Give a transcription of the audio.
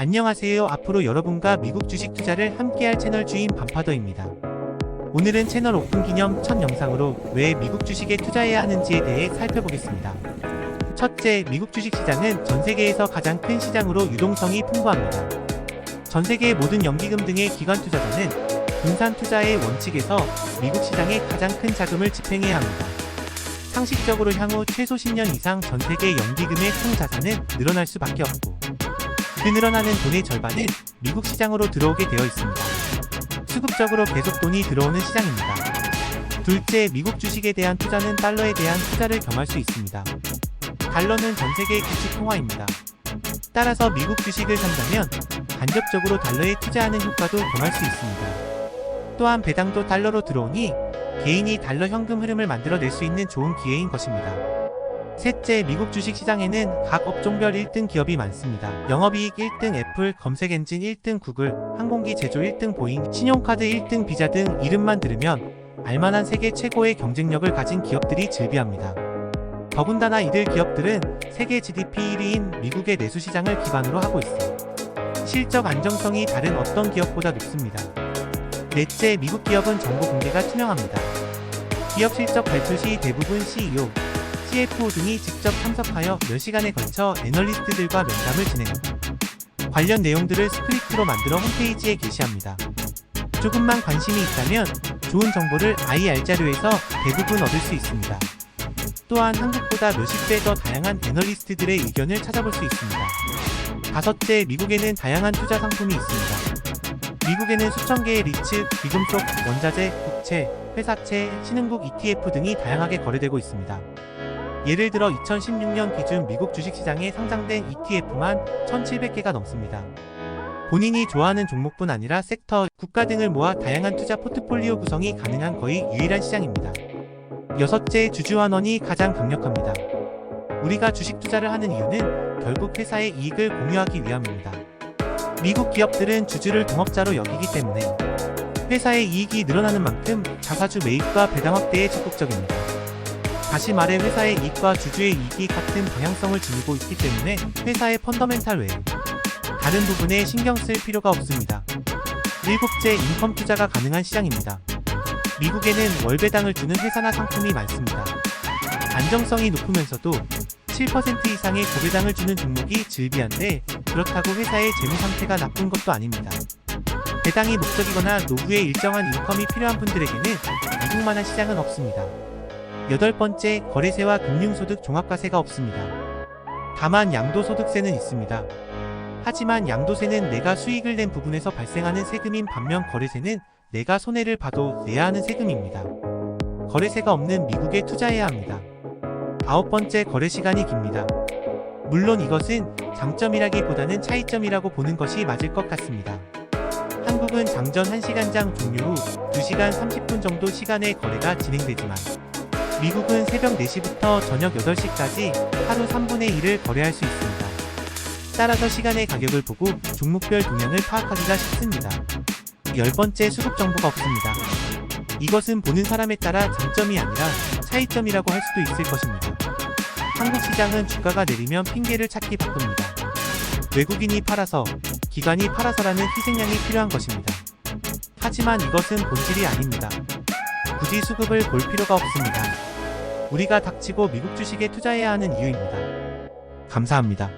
안녕하세요. 앞으로 여러분과 미국 주식 투자를 함께할 채널 주인 반파더입니다. 오늘은 채널 오픈 기념 첫 영상으로 왜 미국 주식에 투자해야 하는지에 대해 살펴보겠습니다. 첫째, 미국 주식 시장은 전 세계에서 가장 큰 시장으로 유동성이 풍부합니다. 전 세계의 모든 연기금 등의 기관 투자자는 분산 투자의 원칙에서 미국 시장에 가장 큰 자금을 집행해야 합니다. 상식적으로 향후 최소 10년 이상 전 세계 연기금의 총 자산은 늘어날 수밖에 없고, 그 늘어나는 돈의 절반은 미국 시장으로 들어오게 되어 있습니다. 수급적으로 계속 돈이 들어오는 시장입니다. 둘째, 미국 주식에 대한 투자는 달러에 대한 투자를 겸할 수 있습니다. 달러는 전 세계의 기축 통화입니다. 따라서 미국 주식을 산다면 간접적으로 달러에 투자하는 효과도 겸할 수 있습니다. 또한 배당도 달러로 들어오니 개인이 달러 현금 흐름을 만들어낼 수 있는 좋은 기회인 것입니다. 셋째, 미국 주식 시장에는 각 업종별 1등 기업이 많습니다. 영업이익 1등 애플, 검색엔진 1등 구글, 항공기 제조 1등 보잉, 신용카드 1등 비자 등 이름만 들으면 알만한 세계 최고의 경쟁력을 가진 기업들이 즐비합니다. 더군다나 이들 기업들은 세계 GDP 1위인 미국의 내수시장을 기반으로 하고 있어 실적 안정성이 다른 어떤 기업보다 높습니다. 넷째, 미국 기업은 정보 공개가 투명합니다. 기업 실적 발표 시 대부분 CEO, CFO 등이 직접 참석하여 몇 시간에 걸쳐 애널리스트들과 면담을 진행합니다. 관련 내용들을 스크립트로 만들어 홈페이지에 게시합니다. 조금만 관심이 있다면 좋은 정보를 IR 자료에서 대부분 얻을 수 있습니다. 또한 한국보다 몇십 배 더 다양한 애널리스트들의 의견을 찾아볼 수 있습니다. 다섯째, 미국에는 다양한 투자 상품이 있습니다. 미국에는 수천 개의 리츠, 비금속, 원자재, 국채, 회사채, 신흥국 ETF 등이 다양하게 거래되고 있습니다. 예를 들어 2016년 기준 미국 주식시장에 상장된 ETF만 1,700개가 넘습니다. 본인이 좋아하는 종목뿐 아니라 섹터, 국가 등을 모아 다양한 투자 포트폴리오 구성이 가능한 거의 유일한 시장입니다. 여섯째, 주주환원이 가장 강력합니다. 우리가 주식 투자를 하는 이유는 결국 회사의 이익을 공유하기 위함입니다. 미국 기업들은 주주를 동업자로 여기기 때문에 회사의 이익이 늘어나는 만큼 자사주 매입과 배당 확대에 적극적입니다. 다시 말해 회사의 이익과 주주의 이익이 같은 방향성을 지니고 있기 때문에 회사의 펀더멘탈 외에 다른 부분에 신경 쓸 필요가 없습니다. 일곱째, 인컴 투자가 가능한 시장입니다. 미국에는 월배당을 주는 회사나 상품이 많습니다. 안정성이 높으면서도 7% 이상의 고배당을 주는 종목이 즐비한데, 그렇다고 회사의 재무 상태가 나쁜 것도 아닙니다. 배당이 목적이거나 노후에 일정한 인컴이 필요한 분들에게는 미국만한 시장은 없습니다. 여덟 번째, 거래세와 금융소득 종합과세가 없습니다. 다만 양도소득세는 있습니다. 하지만 양도세는 내가 수익을 낸 부분에서 발생하는 세금인 반면 거래세는 내가 손해를 봐도 내야 하는 세금입니다. 거래세가 없는 미국에 투자해야 합니다. 아홉 번째, 거래시간이 깁니다. 물론 이것은 장점이라기보다는 차이점이라고 보는 것이 맞을 것 같습니다. 한국은 장전 1시간장 종료 후 2시간 30분 정도 시간에 거래가 진행되지만 미국은 새벽 4시부터 저녁 8시까지 하루 3분의 1을 거래할 수 있습니다. 따라서 시간의 가격을 보고 종목별 동향을 파악하기가 쉽습니다. 열 번째, 수급 정보가 없습니다. 이것은 보는 사람에 따라 장점이 아니라 차이점이라고 할 수도 있을 것입니다. 한국 시장은 주가가 내리면 핑계를 찾기 바쁩니다. 외국인이 팔아서, 기관이 팔아서라는 희생양이 필요한 것입니다. 하지만 이것은 본질이 아닙니다. 굳이 수급을 볼 필요가 없습니다. 우리가 닥치고 미국 주식에 투자해야 하는 이유입니다. 감사합니다.